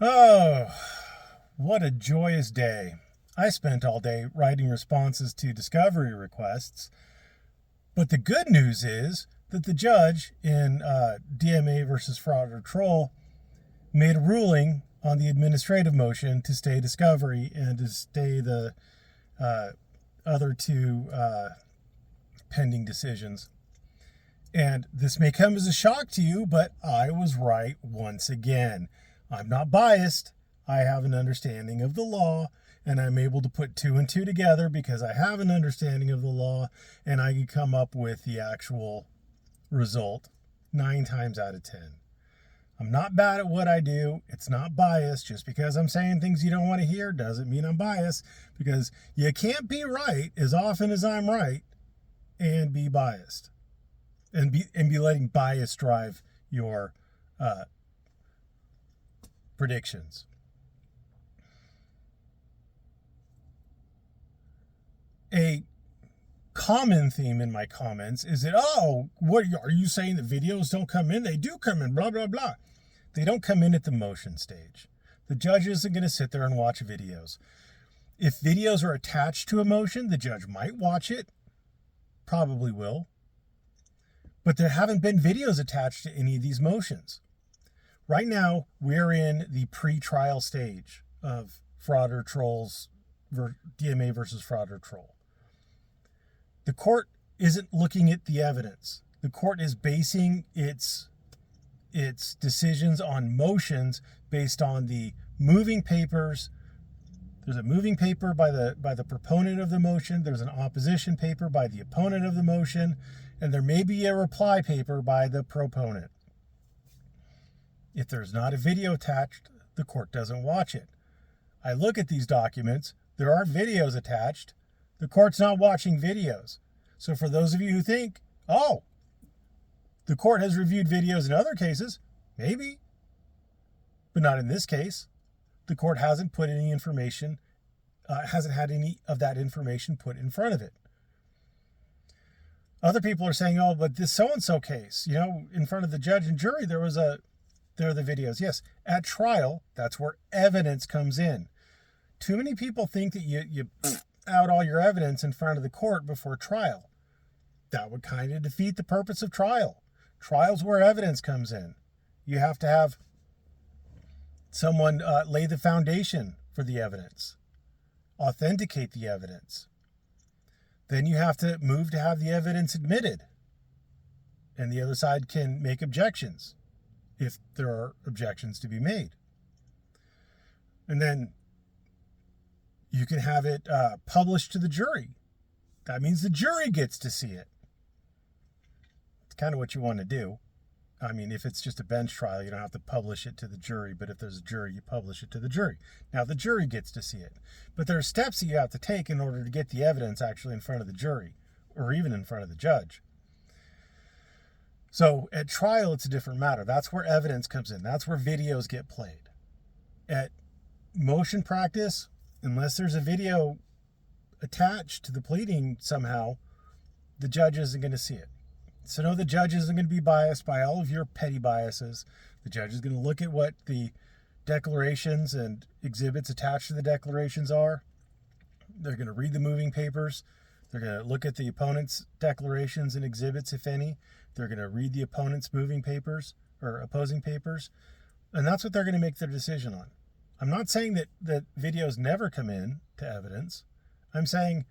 Oh, what a joyous day. I spent all day writing responses to discovery requests, but the good news is that the judge in DMA versus Fraud or Troll made a ruling on the administrative motion to stay discovery and to stay the other two pending decisions. And this may come as a shock to you, but I was right once again. I'm not biased. I have an understanding of the law, and I'm able to put two and two together because I have an understanding of the law, and I can come up with the actual result 9 times out of 10. I'm not bad at what I do. It's not biased. Just because I'm saying things you don't want to hear doesn't mean I'm biased, because you can't be right as often as I'm right and be biased. And be letting bias drive your predictions. A common theme in my comments is that, what are you saying that videos don't come in? They do come in, blah, blah, blah. They don't come in at the motion stage. The judge isn't going to sit there and watch videos. If videos are attached to a motion, the judge might watch it, probably will. But there haven't been videos attached to any of these motions. Right now, we're in the pre-trial stage of Fraud or Troll's DMA versus Fraud or Troll. The court isn't looking at the evidence. The court is basing its decisions on motions based on the moving papers. There's a moving paper by the proponent of the motion. There's an opposition paper by the opponent of the motion. And there may be a reply paper by the proponent. If there's not a video attached, the court doesn't watch it. I look at these documents. There are videos attached. The court's not watching videos. So for those of you who think, the court has reviewed videos in other cases, maybe, but not in this case. The court hasn't put any information, hasn't had any of that information put in front of it. Other people are saying, but this so-and-so case, in front of the judge and jury, there are the videos. Yes, at trial, that's where evidence comes in. Too many people think that you out all your evidence in front of the court before trial. That would kind of defeat the purpose of trial. Trial's where evidence comes in. You have to have someone lay the foundation for the evidence, authenticate the evidence. Then you have to move to have the evidence admitted. And the other side can make objections if there are objections to be made. And then you can have it published to the jury. That means the jury gets to see it. It's kind of what you want to do. I mean, if it's just a bench trial, you don't have to publish it to the jury. But if there's a jury, you publish it to the jury. Now, the jury gets to see it. But there are steps that you have to take in order to get the evidence actually in front of the jury, or even in front of the judge. So at trial, it's a different matter. That's where evidence comes in. That's where videos get played. At motion practice, unless there's a video attached to the pleading somehow, the judge isn't going to see it. So no, the judge isn't going to be biased by all of your petty biases. The judge is going to look at what the declarations and exhibits attached to the declarations are. They're going to read the moving papers. They're going to look at the opponent's declarations and exhibits, if any. They're going to read the opponent's moving papers or opposing papers. And that's what they're going to make their decision on. I'm not saying that videos never come in to evidence. I'm saying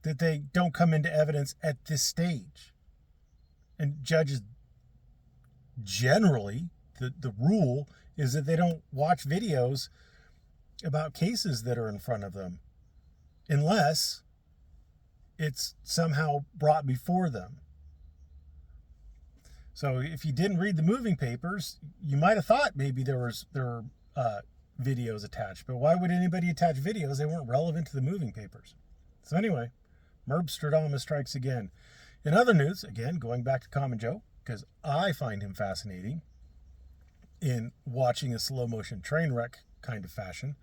that they don't come into evidence at this stage. And judges generally, the rule is that they don't watch videos about cases that are in front of them unless it's somehow brought before them. So if you didn't read the moving papers, you might have thought maybe there were videos attached. But why would anybody attach videos? They weren't relevant to the moving papers. So anyway, Merbstradamus strikes again. In other news, again, going back to Common Joe, because I find him fascinating in watching a slow motion train wreck kind of fashion,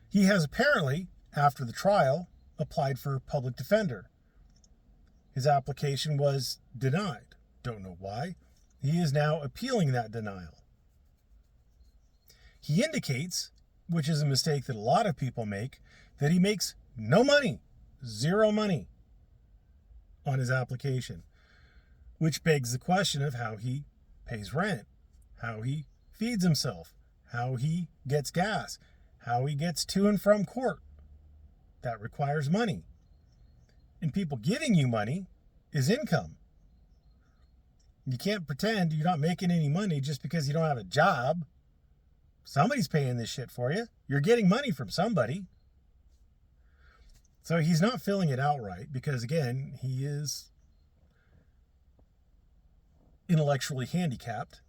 he has apparently, after the trial, applied for public defender. His application was denied. Don't know why. He is now appealing that denial. he indicates, which is a mistake that a lot of people make, that he makes no money, zero money on his application, which begs the question of how he pays rent, how he feeds himself, how he gets gas, how he gets to and from court. That requires money. And people giving you money is income. You can't pretend you're not making any money just because you don't have a job. Somebody's paying this shit for you. You're getting money from somebody. So he's not filling it out right because, again, he is intellectually handicapped.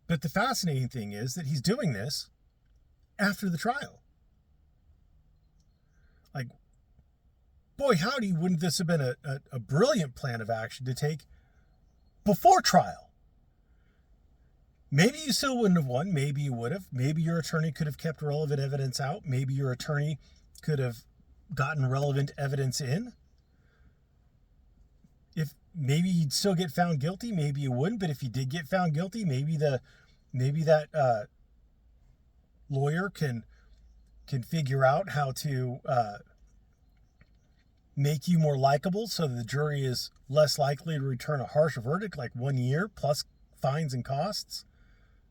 But the fascinating thing is that he's doing this after the trial. Like, boy, howdy, wouldn't this have been a brilliant plan of action to take before trial? Maybe you still wouldn't have won. Maybe you would have. Maybe your attorney could have kept relevant evidence out. Maybe your attorney could have gotten relevant evidence in. If maybe you'd still get found guilty, maybe you wouldn't. But if you did get found guilty, maybe that lawyer can figure out how to make you more likable so that the jury is less likely to return a harsh verdict, like 1 year plus fines and costs,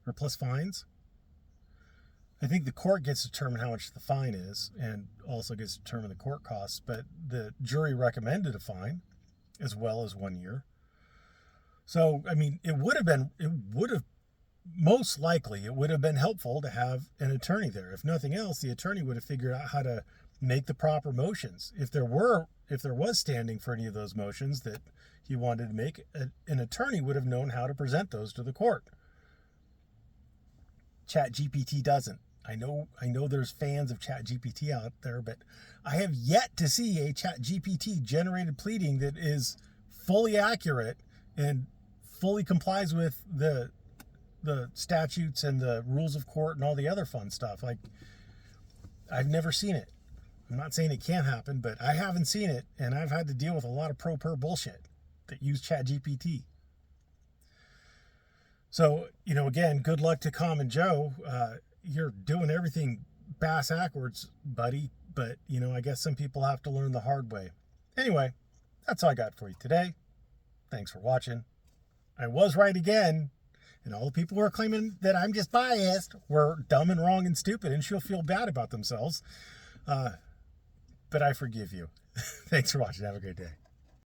or plus fines. I think the court gets to determine how much the fine is and also gets to determine the court costs, but the jury recommended a fine as well as 1 year. So, I mean, it would have most likely been helpful to have an attorney there. If nothing else, the attorney would have figured out how to make the proper motions. If there was standing for any of those motions that he wanted to make, an attorney would have known how to present those to the court. ChatGPT doesn't. I know there's fans of ChatGPT out there, but I have yet to see a ChatGPT generated pleading that is fully accurate and fully complies with the statutes and the rules of court and all the other fun stuff. Like, I've never seen it. I'm not saying it can't happen, but I haven't seen it, and I've had to deal with a lot of pro-per bullshit that use ChatGPT. So, again, good luck to Common Joe. You're doing everything bass-ackwards, buddy, but, I guess some people have to learn the hard way. Anyway, that's all I got for you today. Thanks for watching. I was right again, and all the people who are claiming that I'm just biased were dumb and wrong and stupid and she'll feel bad about themselves. But I forgive you. Thanks for watching. Have a great day.